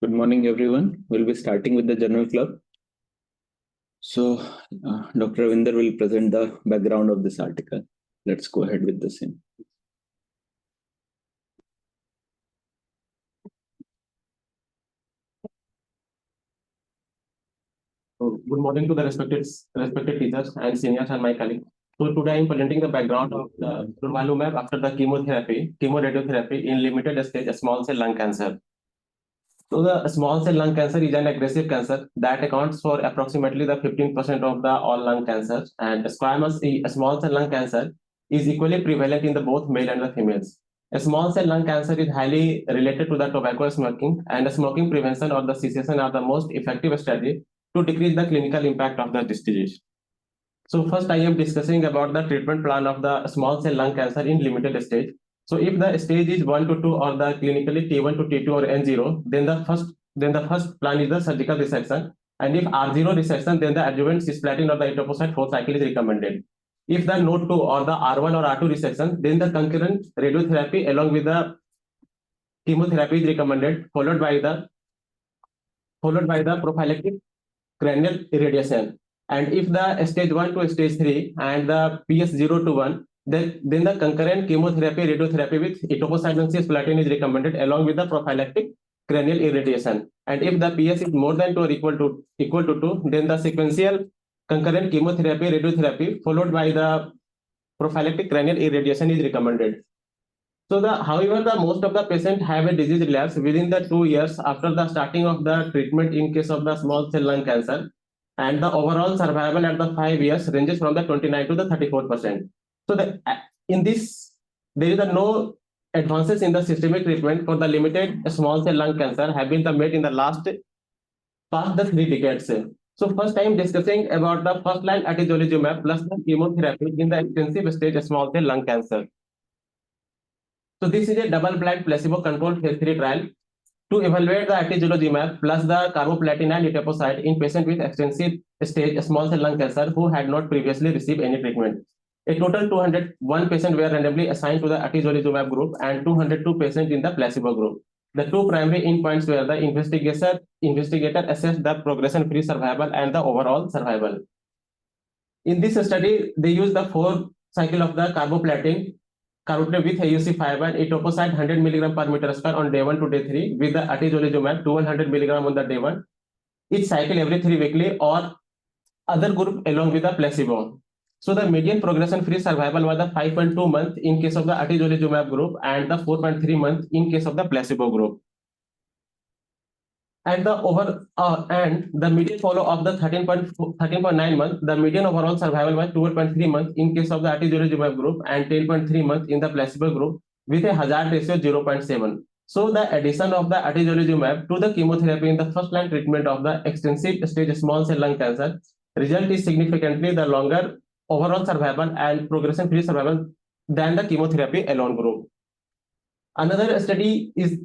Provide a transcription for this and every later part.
Good morning, everyone. We'll be starting with the journal club. So, Dr. Ravinder will present the background of this article. Let's go ahead with the same. So, good morning to the respected teachers and seniors and my colleagues. So today I am presenting the background of the Durvalumab after the chemoradiotherapy in limited stage small cell lung cancer. So the small cell lung cancer is an aggressive cancer that accounts for approximately the 15% of the all lung cancers, and squamous small cell lung cancer is equally prevalent in the both male and the females. A small cell lung cancer is highly related to the tobacco smoking, and smoking prevention or the cessation are the most effective strategy to decrease the clinical impact of the disease. So first I am discussing about the treatment plan of the small cell lung cancer in limited stage. So if the stage is 1 to 2 or the clinically T1 to T2 or N0, then the first plan is the surgical resection. And if R0 resection, then the adjuvant cisplatin or the etoposide 4 cycle is recommended. If the node 2 or the R1 or R2 resection, then the concurrent radiotherapy along with the chemotherapy is recommended, followed by the prophylactic cranial irradiation. And if the stage 1 to stage 3 and the PS 0 to 1, then the concurrent chemotherapy, radiotherapy with etoposide and cisplatin is recommended along with the prophylactic cranial irradiation. And if the PS is more than 2 or equal to 2, then the sequential concurrent chemotherapy, radiotherapy followed by the prophylactic cranial irradiation is recommended. So however, the most of the patients have a disease relapse within the 2 years after the starting of the treatment in case of the small cell lung cancer, and the overall survival at the 5 years ranges from the 29 to the 34%. So in this, there is no advances in the systemic treatment for the limited small cell lung cancer have been made in the past the 3 decades. So first I am discussing about the first line atezolizumab plus the chemotherapy in the extensive stage small cell lung cancer. So this is a double-blind placebo-controlled phase 3 trial to evaluate the atezolizumab plus the carboplatin and etoposide in patients with extensive stage small cell lung cancer who had not previously received any treatment. A total 201 patients were randomly assigned to the atezolizumab group and 202 patients in the placebo group. The 2 primary endpoints were the investigator assessed the progression-free survival and the overall survival. In this study, they used the 4 cycle of the carboplatin with AUC 5 and etoposide 100 mg per meter square on day 1 to day 3 with the atezolizumab 1200 mg on the day 1, each cycle every 3 weekly, or other group along with the placebo. So the median progression-free survival was the 5.2 months in case of the atezolizumab group and the 4.3 months in case of the placebo group. And the median follow of the 13.9 months, the median overall survival was 12.3 months in case of the atezolizumab group and 10.3 months in the placebo group with a hazard ratio 0.7. So the addition of the atezolizumab to the chemotherapy in the first line treatment of the extensive stage small cell lung cancer result is significantly the longer overall survival and progression-free survival than the chemotherapy alone group. Another study is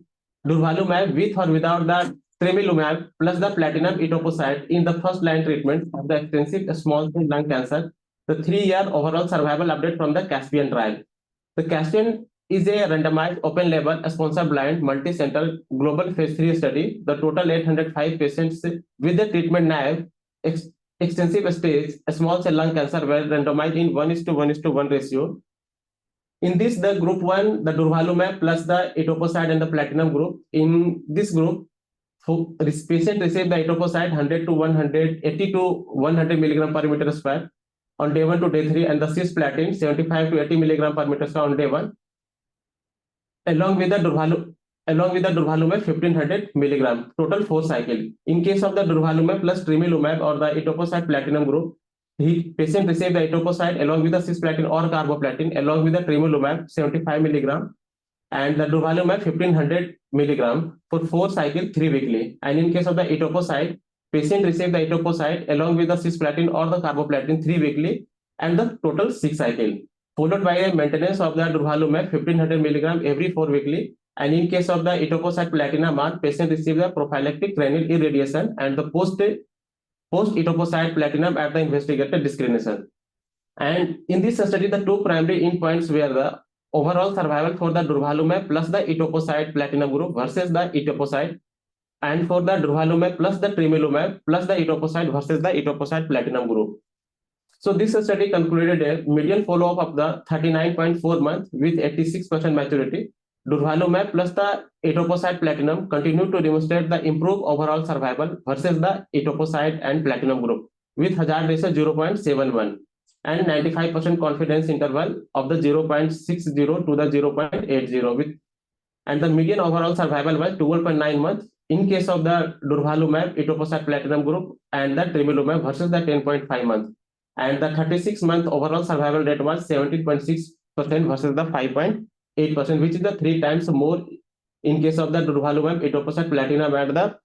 Durvalumab with or without the Tremelimumab plus the platinum etoposide in the first line treatment of the extensive small cell lung cancer, the 3-year overall survival update from the Caspian trial. The Caspian is a randomized open label sponsor blind multi-center global phase 3 study. The total 805 patients with the treatment naive extensive stage small cell lung cancer were randomized in 1:1:1 ratio. In this, the group 1, the Durvalumab plus the etoposide and the platinum group. In this group, patient received the etoposide 100 to 180 to 100 milligram per meter square on day 1 to day 3, and the cisplatin 75 to 80 milligram per meter square on day 1, along with the Durvalumab 1500 milligram, total 4 cycle. In case of the Durvalumab plus Tremelimumab or the etoposide platinum group, the patient received the etoposide along with the cisplatin or carboplatin along with the Tremelimumab 75 milligram and the Durvalumab 1500 milligram for 4 cycle 3 weekly. And in case of the etoposide, patient received the etoposide along with the cisplatin or the carboplatin 3 weekly and the total 6 cycle, followed by a maintenance of the Durvalumab 1500 milligram every 4 weekly. And in case of the etoposide platinum arm, patient received the prophylactic cranial irradiation and the post etoposide platinum at the investigator discrimination. And in this study, the 2 primary endpoints were the overall survival for the Durvalumab plus the etoposide platinum group versus the etoposide and for the Durvalumab plus the Tremelimumab plus the etoposide versus the etoposide platinum group. So this study concluded a median follow-up of the 39.4 months with 86% maturity. Durvalumab plus the etoposide platinum continued to demonstrate the improved overall survival versus the etoposide and platinum group with hazard ratio 0.71 and 95% confidence interval of the 0.60 to the 0.80 with, and the median overall survival was 12.9 months in case of the Durvalumab etoposide platinum group and the Tremelimumab versus the 10.5 months. And the 36-month overall survival rate was 17.6% versus the 5.8%, which is the 3 times more in case of the Durvalumab etoposide platinum and the.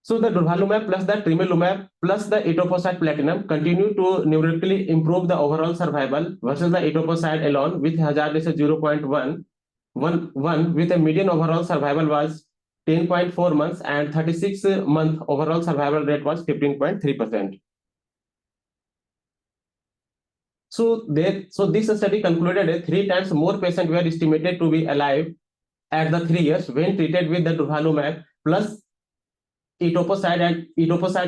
So the Durvalumab plus the Tremelimumab plus the etoposide platinum continue to numerically improve the overall survival versus the etoposide alone with hazard ratio 0.1 with a median overall survival was 10.4 months and 36-month overall survival rate was 15.3%. So this study concluded that 3 times more patients were estimated to be alive at the 3 years when treated with the Durvalumab plus etoposide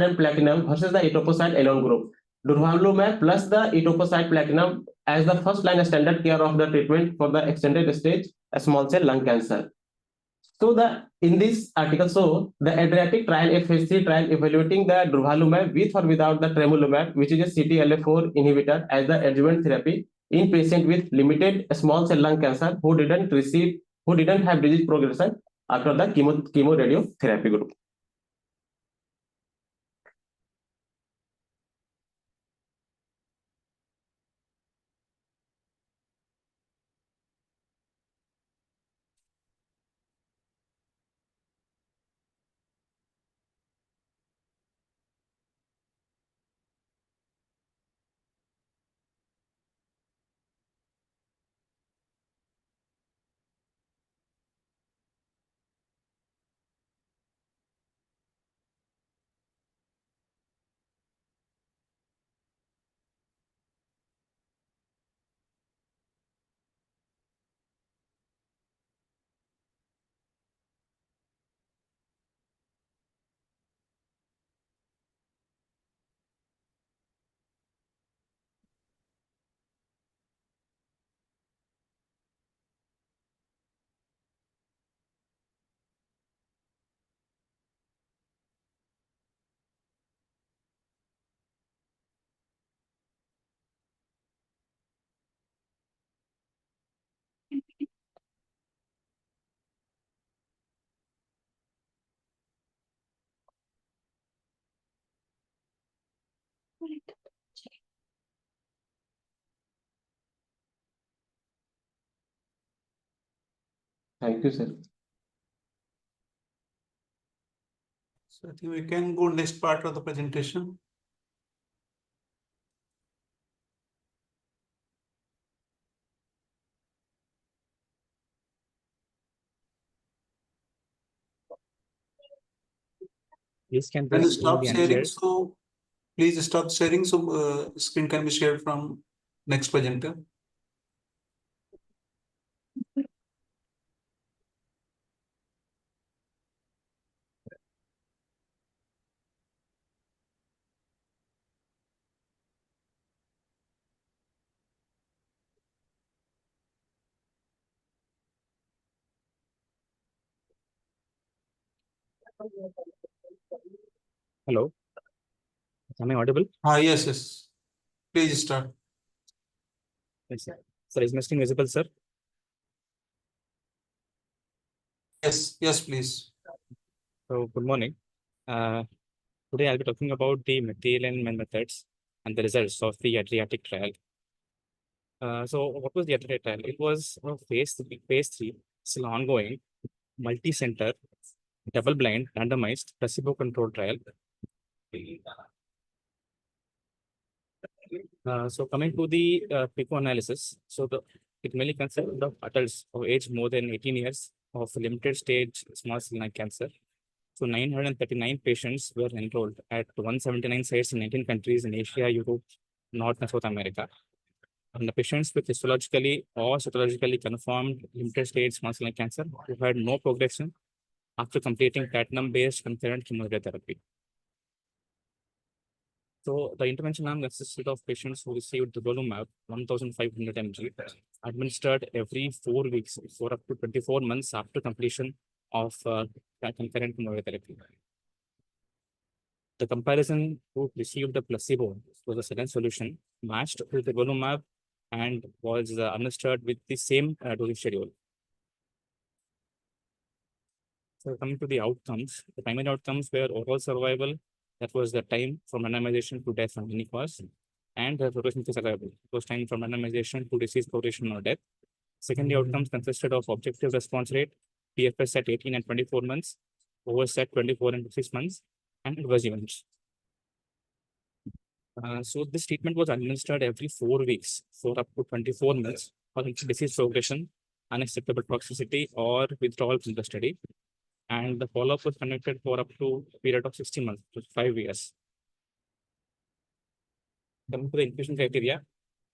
and platinum versus the etoposide alone group. Durvalumab plus the etoposide platinum as the first line standard care of the treatment for the extended stage small cell lung cancer. So in this article, the Adriatic trial, a phase 3 trial evaluating the Durvalumab with or without the Tremelimumab, which is a CTLA4 inhibitor as the adjuvant therapy in patient with limited small cell lung cancer who didn't have disease progression after the chemoradiotherapy group. Thank you, sir. So I think we can go next part of the presentation. This can Can you be stop shared. sharing? So please stop sharing. So screen can be shared from next presenter. Hello. Am I audible? Yes, yes. Please start. Yes, sir. Sir, is my screen visible, sir? Yes, yes, please. So, good morning. Today I'll be talking about the material and methods and the results of the Adriatic trial. So, what was the Adriatic trial? It was a phase 3, still ongoing, multi-center, double-blind, randomized, placebo-controlled trial. So coming to the PICO analysis, so it mainly consists of adults of age more than 18 years of limited stage small cell lung cancer. So 939 patients were enrolled at 179 sites in 19 countries in Asia, Europe, North and South America. And the patients with histologically or cytologically confirmed limited stage small cell lung cancer who had no progression after completing platinum-based concurrent chemotherapy. So the intervention arm consisted of patients who received Durvalumab 1,500 mg administered every 4 weeks for up to 24 months after completion of concurrent chemotherapy. The comparison group received the placebo was a second solution matched with Durvalumab and was administered with the same dosing schedule. So coming to the outcomes, the primary outcomes were overall survival, that was the time from randomization to death from any cause, and the progression-free survival, it was time from randomization to disease progression or death. Secondary outcomes consisted of objective response rate, PFS at 18 and 24 months, OS at 24 and 26 months, and adverse events. So this treatment was administered every 4 weeks for up to 24 months for disease progression, unacceptable toxicity, or withdrawal from the study. And the follow-up was conducted for up to a period of 60 months to 5 years. Coming to the inclusion criteria,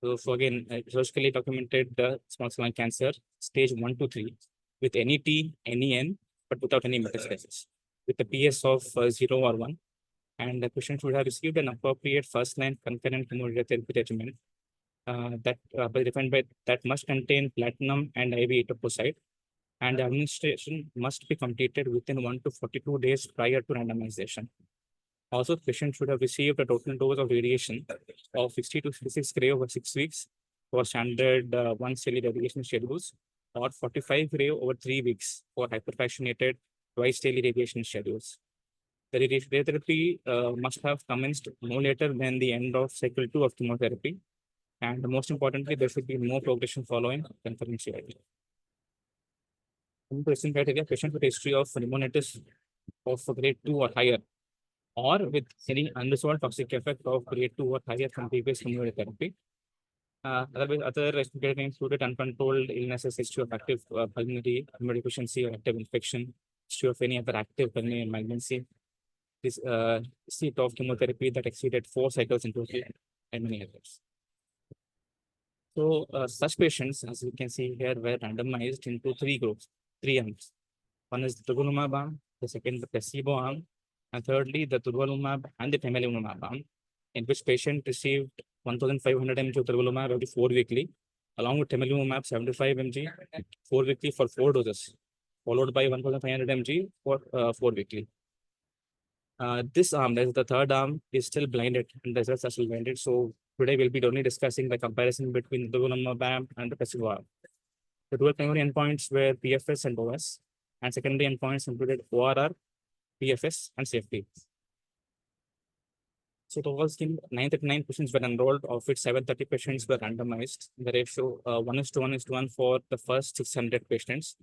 so again, surgically documented small cell lung cancer, stage 1 to 3, with any T, any N, but without any metastasis, with a PS of 0 or 1. And the patient should have received an appropriate first-line concurrent chemotherapy regimen defined by that must contain platinum and IV etoposide, and the administration must be completed within 1 to 42 days prior to randomization. Also, the patient should have received a total dose of radiation of 60 to 66 gray over 6 weeks for standard once daily radiation schedules, or 45 gray over 3 weeks for hyperfractionated twice daily radiation schedules. The radiotherapy must have commenced no later than the end of cycle 2 of chemotherapy. And most importantly, there should be no progression following concurrent CIT. Inclusion criteria: patient with history of pneumonitis of grade 2 or higher, or with any unresolved toxic effect of grade 2 or higher from previous chemotherapy. Other criteria included uncontrolled illnesses, history of active pulmonary immunodeficiency or active infection, history of any other active pulmonary malignancy, this seat of chemotherapy that exceeded 4 cycles in total, and many others. So such patients, as you can see here, were randomized into 3 groups, 3 arms. One is the Durvalumab arm, the second the placebo arm, and thirdly the Durvalumab and the Tremelimumab arm, in which patient received 1,500 mg of Durvalumab every 4 weekly, along with Tremelimumab 75 mg 4 weekly for 4 doses, followed by 1,500 mg for 4 weekly. This arm, that is the third arm, is still blinded, and the results are still blinded. So today we'll be only discussing the comparison between the Durvalumab and the placebo arm. The dual primary endpoints were PFS and OS, and secondary endpoints included ORR, PFS, and safety. So the whole scheme, 939 patients were enrolled, of which 730 patients were randomized. The ratio 1:1:1 for the first 600 patients,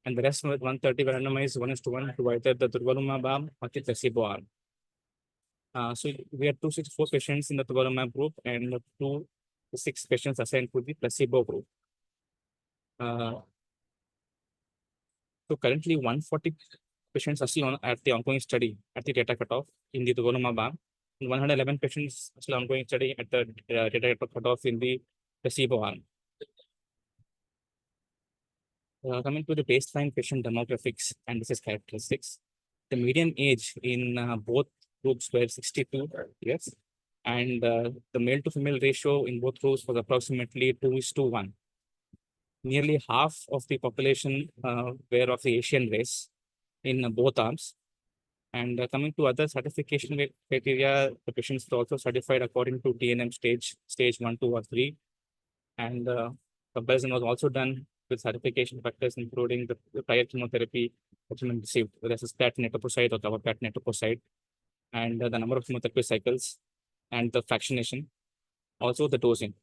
and the rest with 130 were randomized 1:1 to either the Durvalumab arm or the placebo arm. So we had 264 patients in the Durvalumab group and 206 patients assigned to the placebo group. So currently 140 patients are still at the ongoing study at the data cutoff in the Durvalumab arm, and 111 patients are still ongoing study at the data cutoff in the placebo arm. Coming to the baseline patient demographics and disease characteristics, the median age in both groups were 62 years, and the male to female ratio in both groups was approximately 2:1. Nearly half of the population were of the Asian race in both arms. And coming to other certification criteria, the patients were also certified according to TNM stage 1, 2, or 3. And comparison was also done with certification factors, including the prior chemotherapy regimen received, whether it's cisplatin etoposide or carboplatin etoposide, and the number of chemotherapy cycles, and the fractionation, also the dosing.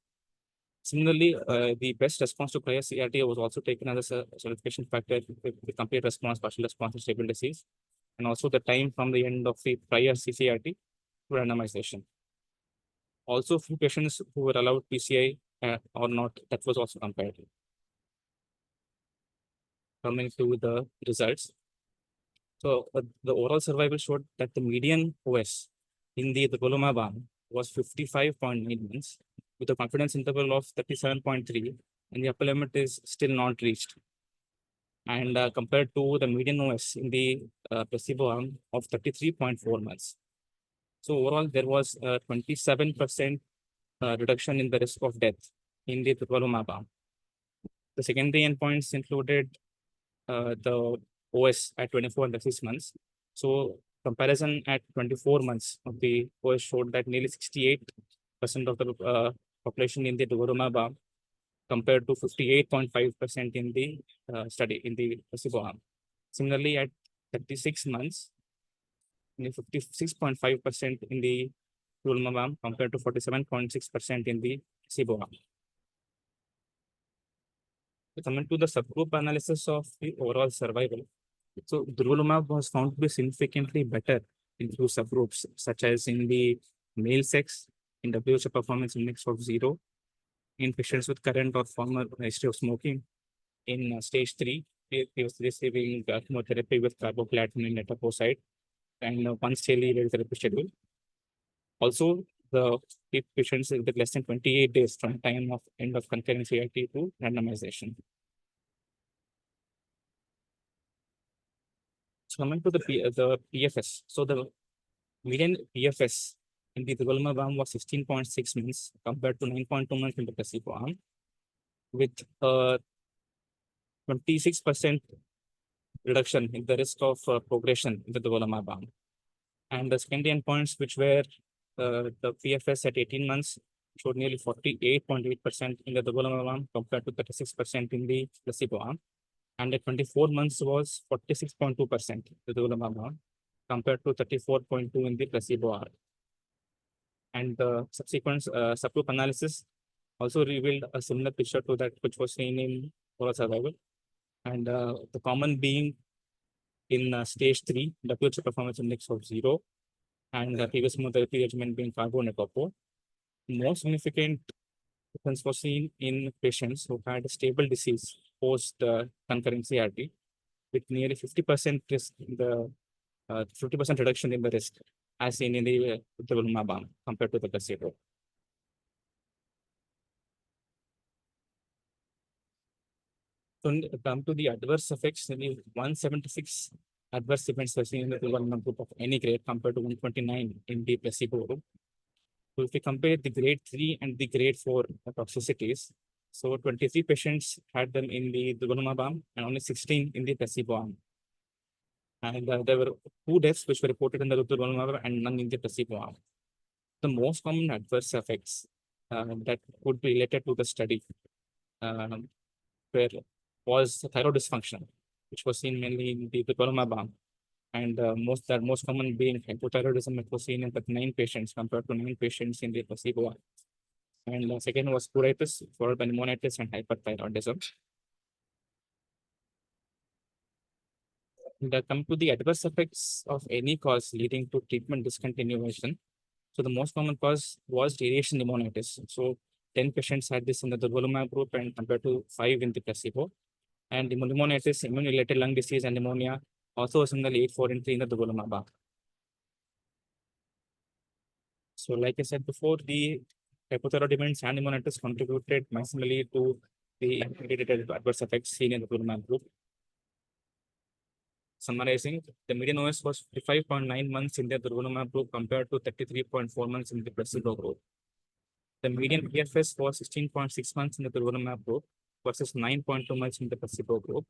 Similarly, the best response to prior CRT was also taken as a certification factor with the complete response, partial response, and stable disease, and also the time from the end of the prior CCRT to randomization. Also, few patients who were allowed PCI or not, that was also compared. Coming to the results. So the overall survival showed that the median OS in the Durvalumab arm was 55.9 months, with a confidence interval of 37.3, and the upper limit is still not reached. and compared to the median OS in the placebo arm of 33.4 months. So overall, there was a 27% reduction in the risk of death in the Durvalumab arm. The secondary endpoints included the OS at 24 and 36 months. So comparison at 24 months of the OS showed that nearly 68% of the population in the Durvalumab arm compared to 58.5% in the study in the placebo arm. Similarly, at 36 months, 56.5% in the Durvalumab arm compared to 47.6% in the placebo arm. Coming to the subgroup analysis of the overall survival. So Durvalumab was found to be significantly better in few subgroups, such as in the male sex, in WHO performance index of 0, in patients with current or former history of smoking, in stage 3, he was receiving chemotherapy with carboplatin and etoposide, and once daily radiotherapy schedule. Also, the patients with less than 28 days from time of end of concurrent CIT to randomization. So coming to the PFS. So the median PFS in the Durvalumab arm was 16.6 months compared to 9.2 months in the placebo arm, with 26% reduction in the risk of progression in the Durvalumab arm. And the secondary endpoints, which were the PFS at 18 months, showed nearly 48.8% in the Durvalumab arm compared to 36% in the placebo arm. And at 24 months was 46.2% the Durvalumab arm compared to 34.2% in the placebo arm. And the subsequent subgroup analysis also revealed a similar picture to that which was seen in overall survival. And the common being in stage 3, WHO performance index of 0, and the previous chemotherapy regimen being carbo and topo. More significant difference was seen in patients who had a stable disease post concurrent CRT, with nearly 50% risk in the 50% reduction in the risk as seen in the Durvalumab arm compared to the placebo. So come to the adverse effects, 176 adverse events were seen in the Durvalumab group of any grade compared to 129 in the placebo group. So if we compare the grade 3 and the grade 4 toxicities, so 23 patients had them in the Durvalumab arm and only 16 in the placebo arm. And there were 2 deaths which were reported in the Durvalumab and none in the placebo arm. The most common adverse effects that could be related to the study was thyroid dysfunction, which was seen mainly in the Durvalumab arm. And most common being hypothyroidism, it was seen in 39 patients compared to 9 patients in the placebo arm. And second was pruritus, followed by pneumonitis and hyperthyroidism. And come to the adverse effects of any cause leading to treatment discontinuation. So the most common cause was radiation pneumonitis. So 10 patients had this in the Durvalumab group and compared to 5 in the placebo. And pneumonitis, immune-related lung disease and pneumonia also was in the 8, 4, and 3 in the Durvalumab arm. So like I said before, the hypothyroid events and pneumonitis contributed maximally to the integrated adverse effects seen in the Durvalumab group. Summarizing, the median OS was 55.9 months in the Durvalumab group compared to 33.4 months in the placebo group. The median PFS was 16.6 months in the Durvalumab group versus 9.2 months in the placebo group.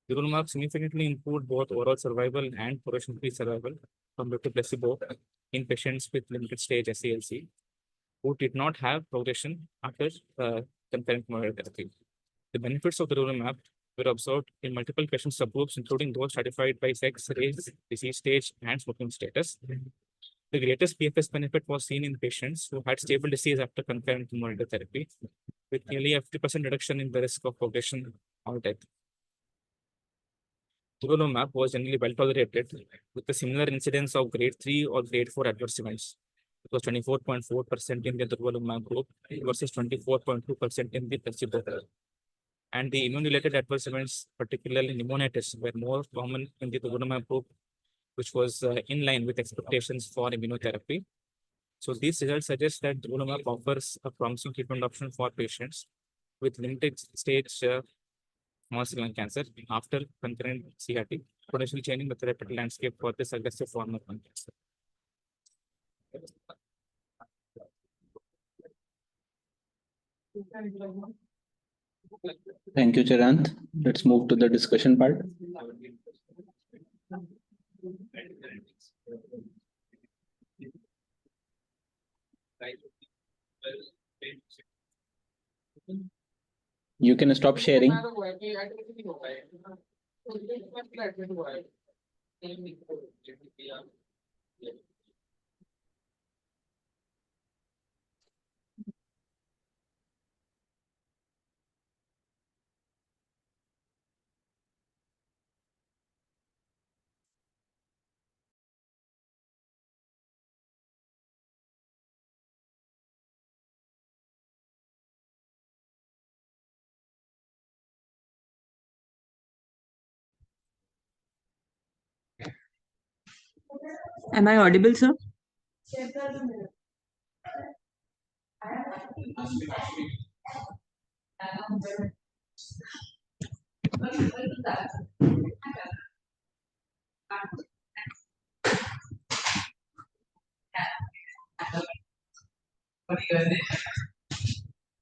Durvalumab significantly improved both overall survival and progression-free survival compared to placebo in patients with limited stage SCLC who did not have progression after concurrent chemotherapy. The benefits of the Durvalumab were observed in multiple patient subgroups, including those stratified by sex, race, disease stage, and smoking status. The greatest PFS benefit was seen in patients who had stable disease after concurrent chemotherapy, with nearly a 50% reduction in the risk of progression or death. Durvalumab was generally well tolerated, with a similar incidence of grade 3 or grade 4 adverse events. It was 24.4% in the Durvalumab group versus 24.2% in the placebo group. And the immune-related adverse events, particularly pneumonitis, were more common in the Durvalumab group, which was in line with expectations for immunotherapy. So these results suggest that Durvalumab offers a promising treatment option for patients with limited stage small cell lung cancer after concurrent CRT, potentially changing the therapeutic landscape for this aggressive form of lung cancer. Thank you, Chirant. Let's move to the discussion part. You can stop sharing. Am I audible, sir?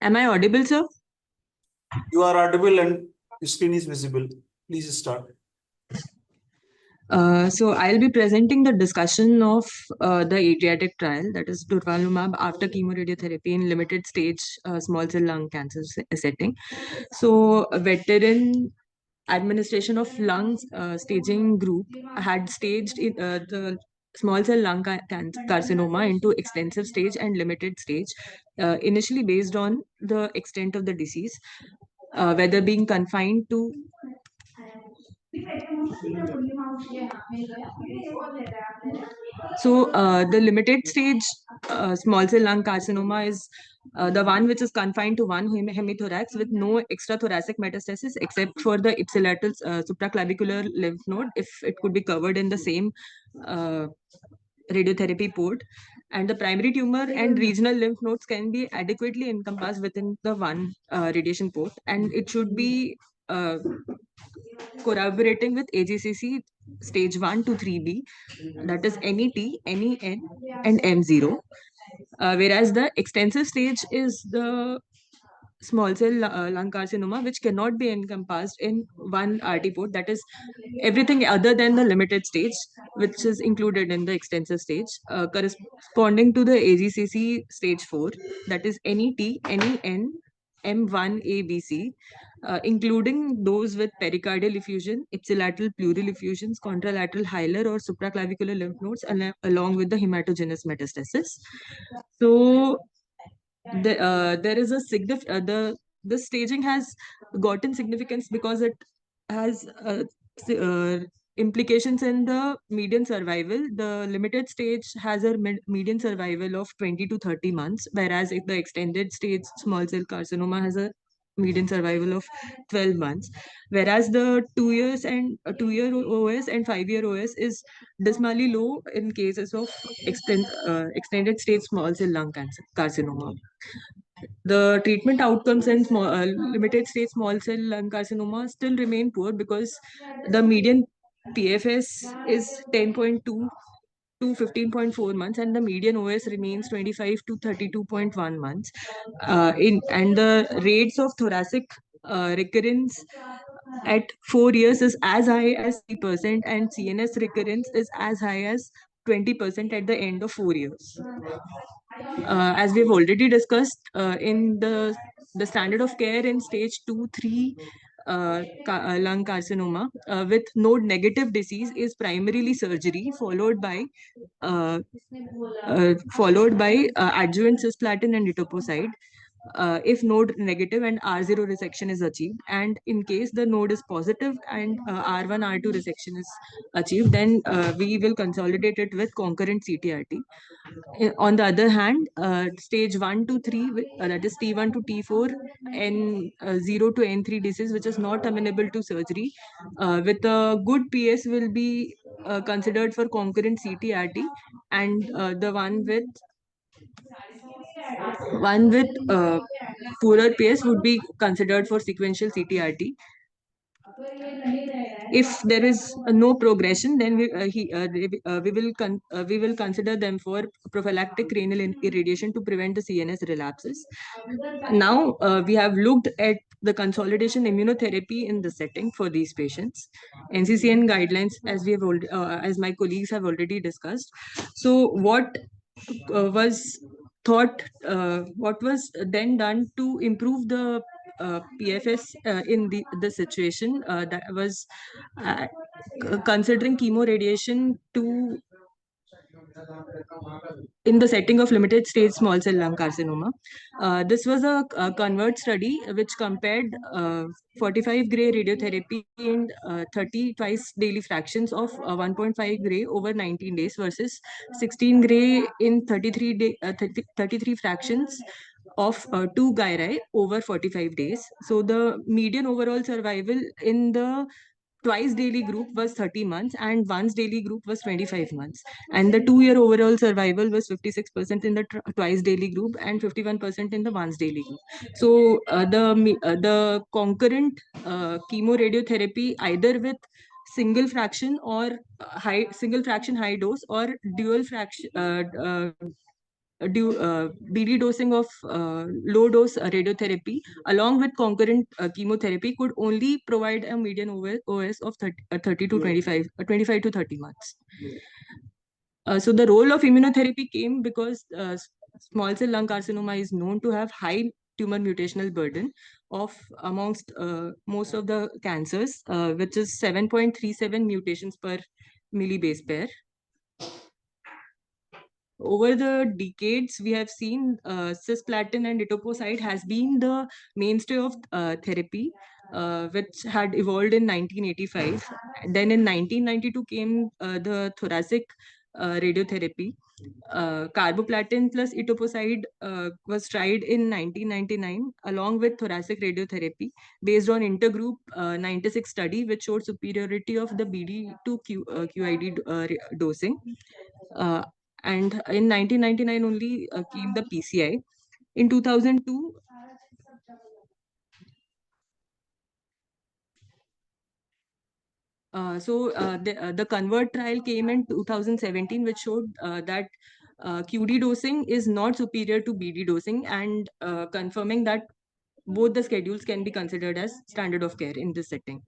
Am I audible, sir? You are audible and your screen is visible. Please start. So I'll be presenting the discussion of the Adriatic trial, that is Durvalumab after chemoradiotherapy in limited stage small cell lung cancer setting. So a veteran administration of lungs staging group had staged the small cell lung carcinoma into extensive stage and limited stage, initially based on the extent of the disease, whether being confined to the limited stage small cell lung carcinoma is the one which is confined to one hemithorax with no extrathoracic metastasis except for the ipsilateral supraclavicular lymph node, if it could be covered in the same radiotherapy port. And the primary tumor and regional lymph nodes can be adequately encompassed within the one radiation port, and it should be corroborating with AGCC stage 1 to 3B, that is NET, NEN, and M0. Whereas the extensive stage is the small cell lung carcinoma, which cannot be encompassed in one RT port, that is everything other than the limited stage, which is included in the extensive stage, corresponding to the AGCC stage 4, that is NET, NEN, M1, ABC, including those with pericardial effusion, ipsilateral pleural effusions, contralateral hilar or supraclavicular lymph nodes, along with the hematogenous metastasis. So there is a the staging has gotten significance because it has implications in the median survival. The limited stage has a median survival of 20 to 30 months, whereas if the extended stage small cell carcinoma has a median survival of 12 months, whereas the 2-year OS and 5-year OS is dismally low in cases of extended stage small cell lung carcinoma. The treatment outcomes in limited stage small cell lung carcinoma still remain poor because the median PFS is 10.2 to 15.4 months, and the median OS remains 25 to 32.1 months. And the rates of thoracic recurrence at 4 years is as high as 3%, and CNS recurrence is as high as 20% at the end of 4 years. As we've already discussed, in the standard of care in stage 2-3 lung carcinoma with node negative disease is primarily surgery followed by adjuvant cisplatin and etoposide. If node negative and R0 resection is achieved, and in case the node is positive and R1, R2 resection is achieved, then we will consolidate it with concurrent CTRT. On the other hand, stage 1 to 3, that is T1 to T4 and 0 to N3 disease, which is not amenable to surgery, with a good PS will be considered for concurrent CTRT, and the one with poorer PS would be considered for sequential CTRT. If there is no progression, then we will consider them for prophylactic cranial irradiation to prevent the CNS relapses. Now we have looked at the consolidation immunotherapy in the setting for these patients. NCCN guidelines, as my colleagues have already discussed. So what was what was then done to improve the PFS in the situation that was uh, considering chemoradiation to in the setting of limited stage small cell lung carcinoma. This was a convert study which compared 45 gray radiotherapy and 30 twice daily fractions of 1.5 gray over 19 days versus 16 gray in 33 fractions of 2 gyri over 45 days. So the median overall survival in the twice daily group was 30 months and once daily group was 25 months, and the 2-year overall survival was 56% in the twice daily group and 51% in the once daily group. So the concurrent chemoradiotherapy either with single fraction high dose or dual fraction BD dosing of low dose radiotherapy along with concurrent chemotherapy could only provide a median OS of 30 to 25 to 30 months. So the role of immunotherapy came because small cell lung carcinoma is known to have high tumor mutational burden of amongst most of the cancers, which is 7.37 mutations per millibase pair. Over the decades, we have seen cisplatin and etoposide has been the mainstay of therapy, which had evolved in 1985. Then in 1992 came the thoracic radiotherapy. Carboplatin plus etoposide was tried in 1999 along with thoracic radiotherapy based on intergroup 96 study, which showed superiority of the BD to QID dosing. And in 1999 only came the PCI. In 2002, the convert trial came in 2017, which showed that QD dosing is not superior to BD dosing, and confirming that both the schedules can be considered as standard of care in this setting.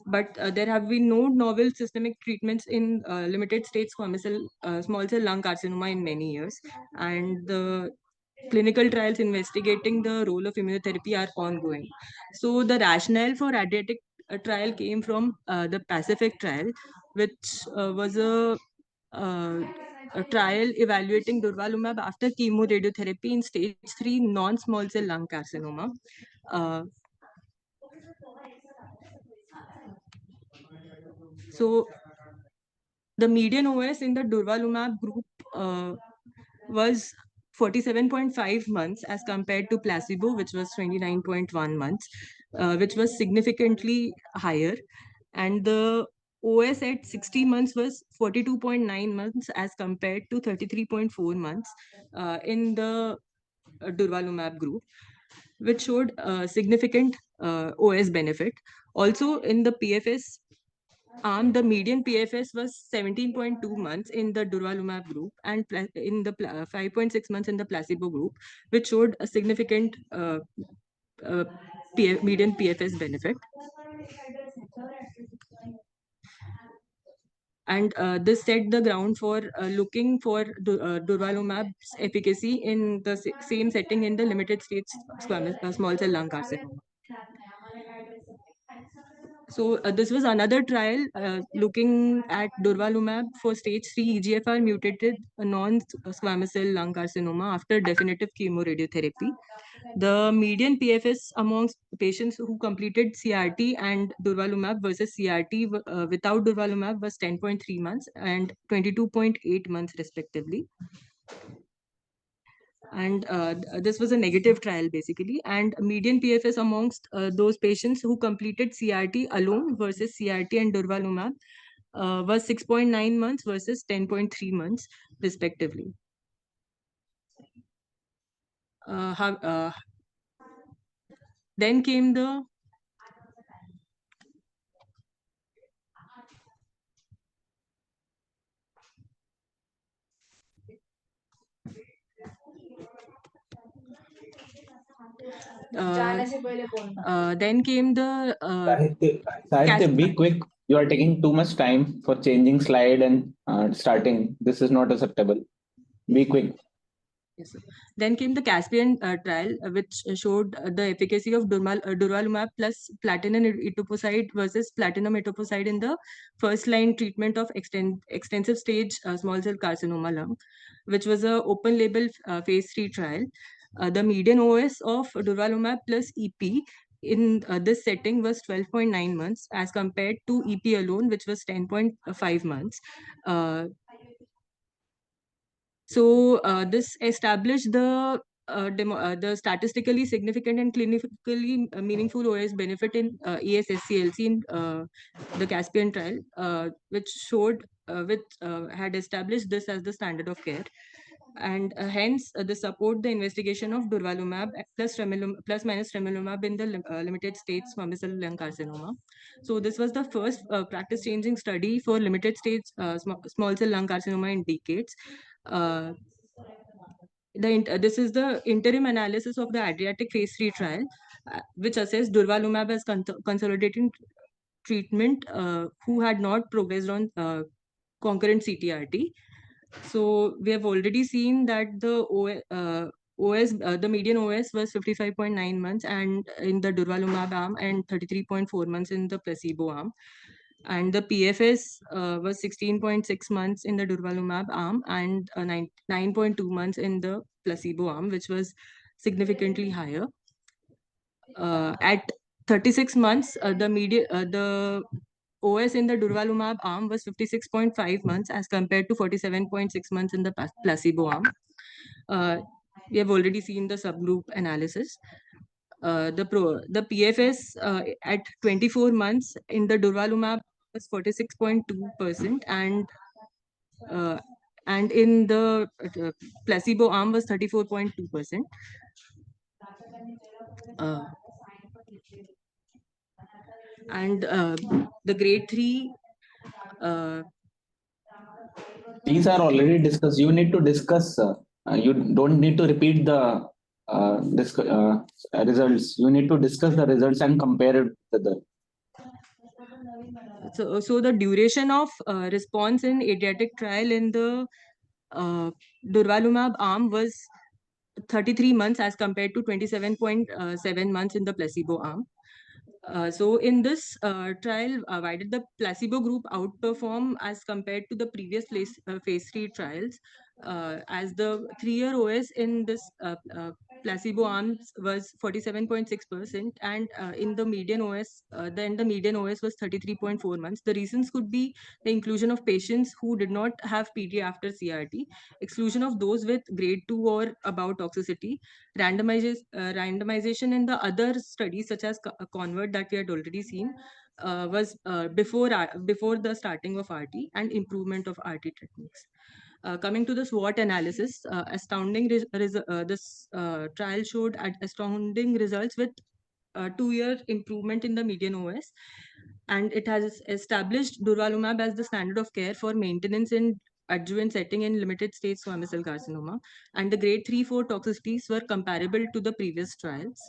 But there have been no novel systemic treatments in limited stage small cell lung carcinoma in many years, and the clinical trials investigating the role of immunotherapy are ongoing. So the rationale for Adriatic trial came from the Pacific trial, which was a trial evaluating Durvalumab after chemoradiotherapy in stage 3 non-small cell lung carcinoma. So the median OS in the Durvalumab group was 47.5 months as compared to placebo, which was 29.1 months, which was significantly higher. And the OS at 60 months was 42.9 months as compared to 33.4 months in the Durvalumab group, which showed significant OS benefit. Also in the PFS the median PFS was 17.2 months in the Durvalumab group and in the 5.6 months in the placebo group, which showed a significant median PFS benefit. And this set the ground for looking for Durvalumab's efficacy in the same setting in the limited stage small cell lung carcinoma. So this was another trial looking at Durvalumab for stage 3 EGFR mutated non-squamous cell lung carcinoma after definitive chemoradiotherapy. The median PFS amongst patients who completed CRT and Durvalumab versus CRT without Durvalumab was 10.3 months and 22.8 months respectively. And this was a negative trial basically, and median PFS amongst those patients who completed CRT alone versus CRT and Durvalumab was 6.9 months versus 10.3 months respectively. Then came the Then came the Sahitya, be quick. You are taking too much time for changing slide and starting. This is not acceptable. Be quick. Yes, sir. Then came the Caspian trial, which showed the efficacy of Durvalumab plus platinum etoposide versus platinum etoposide in the first line treatment of extensive stage small cell carcinoma lung, which was a open label phase 3 trial. The median OS of Durvalumab plus EP in this setting was 12.9 months as compared to EP alone, which was 10.5 months. So this established the statistically significant and clinically meaningful OS benefit in ES-SCLC in the Caspian trial, which had established this as the standard of care. And hence, they support the investigation of Durvalumab plus minus tremelimumab in the limited stage squamous cell lung carcinoma. So this was the first practice-changing study for limited stage small cell lung carcinoma in decades. This is the interim analysis of the Adriatic phase 3 trial, which assessed Durvalumab as consolidating treatment who had not progressed on concurrent CTRT. So we have already seen that the the median OS was 55.9 months and in the Durvalumab arm and 33.4 months in the placebo arm. And the PFS was 16.6 months in the Durvalumab arm and 9.2 months in the placebo arm, which was significantly higher. At 36 months, the OS in the Durvalumab arm was 56.5 months as compared to 47.6 months in the placebo arm. We have already seen the subgroup analysis. The PFS at 24 months in the Durvalumab was 46.2% and in the placebo arm was 34.2%. And the grade 3 These are already discussed. You need to discuss. You don't need to repeat the results. You need to discuss the results and compare it with the. So the duration of response in Adriatic trial in the Durvalumab arm was 33 months as compared to 27.7 months in the placebo arm. So in this trial, why did the placebo group outperform as compared to the previous phase 3 trials? As the 3-year OS in this placebo arms was 47.6% and in the median OS, then the median OS was 33.4 months. The reasons could be the inclusion of patients who did not have PD after CRT, exclusion of those with grade 2 or above toxicity, randomization in the other studies such as Convert that we had already seen was before the starting of RT and improvement of RT techniques. Coming to the SWOT analysis, this trial showed astounding results with 2-year improvement in the median OS, and it has established Durvalumab as the standard of care for maintenance in adjuvant setting in limited stage squamous cell carcinoma, and the grade 3-4 toxicities were comparable to the previous trials.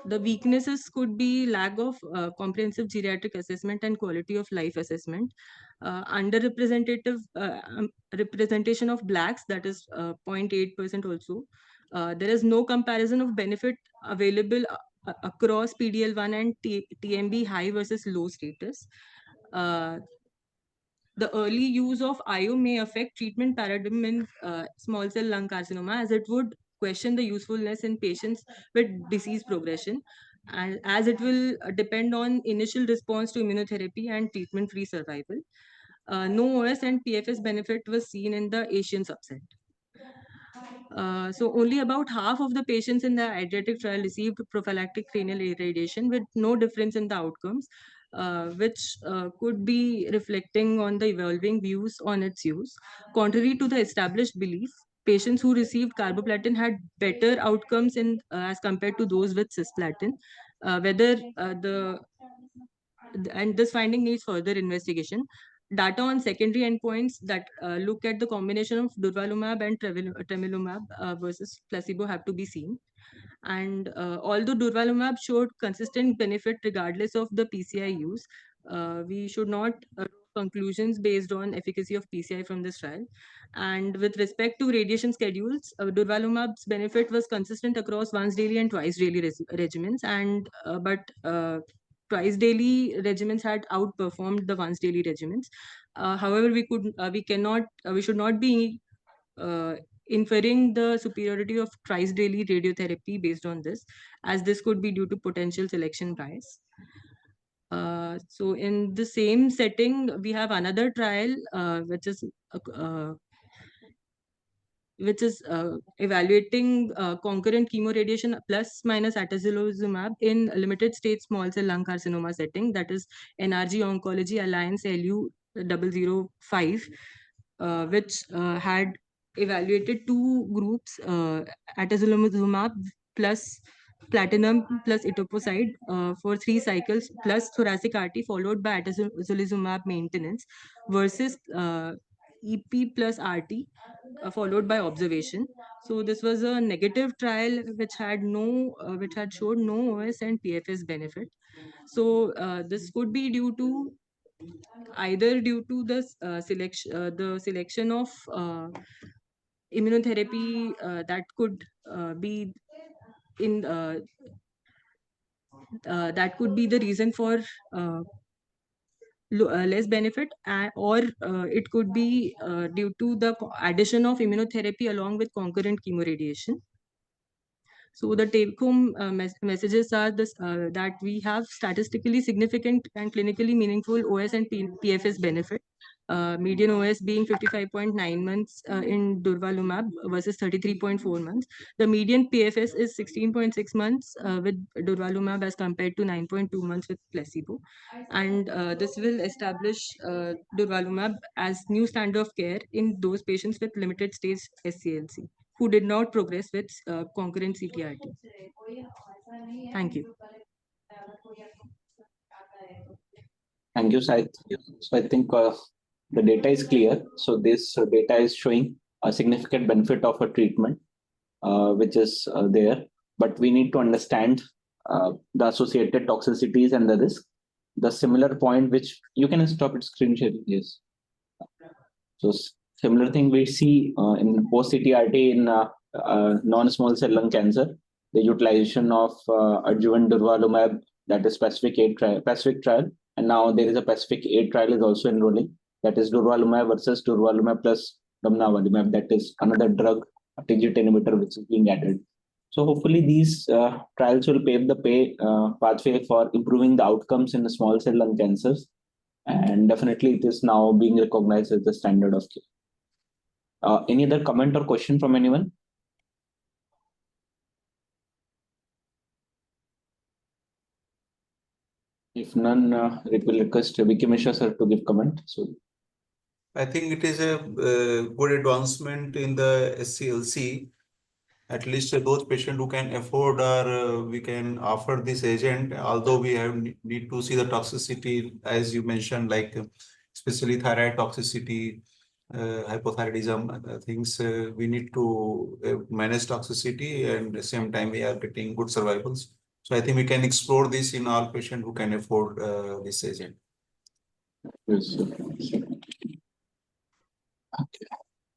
The weaknesses could be lack of comprehensive geriatric assessment and quality of life assessment, representation of blacks, that is 0.8% also. There is no comparison of benefit available across PDL1 and TMB high versus low status. The early use of IO may affect treatment paradigm in small cell lung carcinoma, as it would question the usefulness in patients with disease progression, and as it will depend on initial response to immunotherapy and treatment-free survival. No OS and PFS benefit was seen in the Asian subset. So only about half of the patients in the Adriatic trial received prophylactic cranial irradiation with no difference in the outcomes, which could be reflecting on the evolving views on its use. Contrary to the established belief, patients who received carboplatin had better outcomes as compared to those with cisplatin. And this finding needs further investigation. Data on secondary endpoints that look at the combination of Durvalumab and tremelimumab versus placebo have to be seen. And although Durvalumab showed consistent benefit regardless of the PCI use, we should not draw conclusions based on efficacy of PCI from this trial. And with respect to radiation schedules, Durvalumab's benefit was consistent across once daily and twice daily regimens, and twice daily regimens had outperformed the once daily regimens. However, we should not be inferring the superiority of twice daily radiotherapy based on this, as this could be due to potential selection bias. So in the same setting, we have another trial which is evaluating concurrent chemoradiation plus minus atezolizumab in limited stage small cell lung carcinoma setting, that is NRG Oncology Alliance LU 005, which had evaluated two groups, atezolizumab plus platinum plus etoposide for 3 cycles plus thoracic RT followed by atezolizumab maintenance versus EP plus RT followed by observation. So this was a negative trial which had showed no OS and PFS benefit. So this could be due to the selection of immunotherapy that could be in that could be the reason for less benefit, or it could be due to the addition of immunotherapy along with concurrent chemoradiation. So the take-home messages are that we have statistically significant and clinically meaningful OS and PFS benefit. Median OS being 55.9 months in Durvalumab versus 33.4 months. The median PFS is 16.6 months with Durvalumab as compared to 9.2 months with placebo. And this will establish Durvalumab as new standard of care in those patients with limited stage SCLC who did not progress with concurrent CTRT. Thank you. Thank you, Said. So I think the data is clear. So this data is showing a significant benefit of a treatment, which is there. But we need to understand the associated toxicities and the risk. The similar point, which you can stop its screen sharing, yes. So similar thing we see in post-CTRT in non-small cell lung cancer, the utilization of adjuvant Durvalumab, that is Pacific trial, and now there is a Pacific 8 trial is also enrolling, that is Durvalumab versus Durvalumab plus Domnavalumab, that is another drug, a TIGIT inhibitor, which is being added. So hopefully these trials will pave the pathway for improving the outcomes in the small cell lung cancers. And definitely it is now being recognized as the standard of care. Any other comment or question from anyone? If none, it will request Vicky Mishra sir to give comment. So I think it is a good advancement in the SCLC. At least those patients who can afford, or we can offer this agent, although we need to see the toxicity, as you mentioned, like especially thyroid toxicity, hypothyroidism, things we need to manage toxicity, and at the same time we are getting good survivals. So I think we can explore this in all patients who can afford this agent. yes.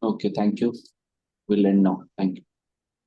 Okay, thank you. We'll end now. Thank you.